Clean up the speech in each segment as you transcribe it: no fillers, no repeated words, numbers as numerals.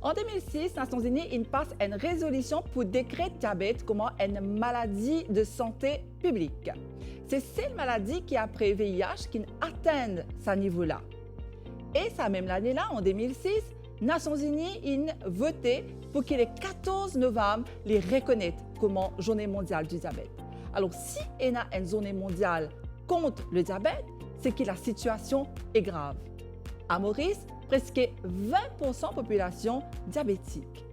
En 2006, les Nations Unies ils passent une résolution pour décréter le diabète comme une maladie de santé publique. C'est cette maladie qui, après VIH, qui atteint ce niveau-là. Et ça même l'année-là, en 2006, les Nations Unies ont voté pour que le 14 novembre les reconnaissent comme journée mondiale du diabète. Alors, si il y a une journée mondiale contre le diabète, c'est que la situation est grave. À Maurice, presque 20% de la population diabétique.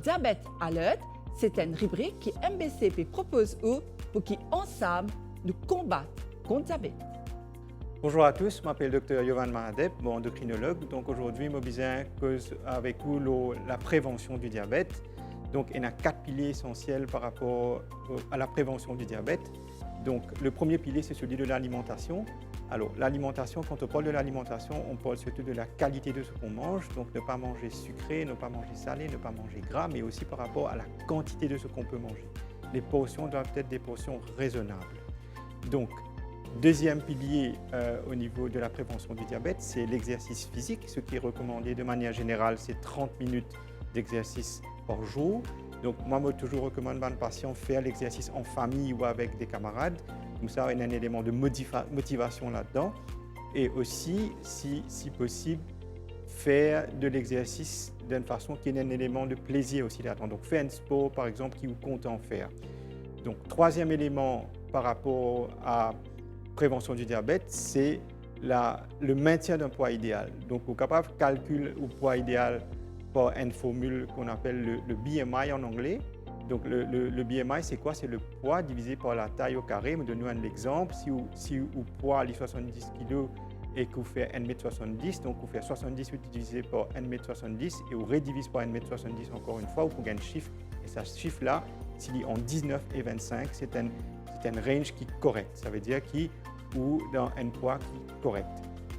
Diabète Alert, c'est une rubrique que MBCP propose pour qu'ensemble, nous combattre contre le diabète. Bonjour à tous, je m'appelle Dr Yovan Mahadeb, endocrinologue. Donc aujourd'hui, je viens cause avec vous la prévention du diabète. Donc il y a 4 piliers essentiels par rapport à la prévention du diabète. Donc le premier pilier, c'est celui de l'alimentation. Alors l'alimentation, quand on parle de l'alimentation, on parle surtout de la qualité de ce qu'on mange. Donc ne pas manger sucré, ne pas manger salé, ne pas manger gras, mais aussi par rapport à la quantité de ce qu'on peut manger. Les portions doivent être des portions raisonnables. Donc, deuxième pilier au niveau de la prévention du diabète, c'est l'exercice physique. Ce qui est recommandé de manière générale, c'est 30 minutes d'exercice par jour. Donc moi, je toujours recommande à mes patients de faire l'exercice en famille ou avec des camarades. Comme ça, il y a un élément de motivation là-dedans. Et aussi, si possible, faire de l'exercice d'une façon qui ait un élément de plaisir aussi là-dedans. Donc faire un sport, par exemple, qui vous compte en faire. Donc troisième élément par rapport à prévention du diabète, c'est le maintien d'un poids idéal. Donc, on est capable de calculer le poids idéal par une formule qu'on appelle le BMI en anglais. Donc, le BMI, c'est quoi? C'est le poids divisé par la taille au carré. Je donne un exemple. Si vous poids 70 kg et que vous faites 1m70, donc vous faites 78 divisé par 1m70 et vous redivisez par 1m70 encore une fois, vous pouvez un chiffre. Et ce chiffre-là, s'il est en 19 et 25, c'est un range qui est correct. Ça veut dire ou dans un poids qui est correct.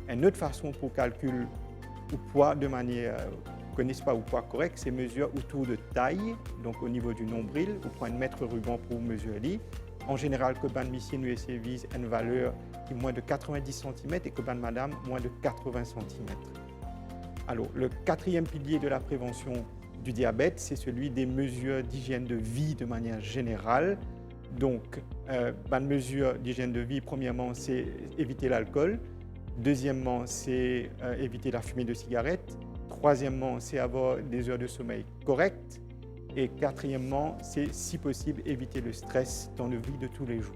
Une autre façon pour calculer le poids de manière, vous ne connaissez pas le poids correct, c'est mesurer autour de taille, donc au niveau du nombril, vous prenez un mètre ruban pour mesurer. En général, que ban monsieur nous vise une valeur qui est moins de 90 cm et que ban madame moins de 80 cm. Alors, le quatrième pilier de la prévention du diabète, c'est celui des mesures d'hygiène de vie de manière générale. Donc, une mesure d'hygiène de vie, premièrement, c'est éviter l'alcool. Deuxièmement, c'est éviter la fumée de cigarette. Troisièmement, c'est avoir des heures de sommeil correctes. Et quatrièmement, c'est, si possible, éviter le stress dans la vie de tous les jours.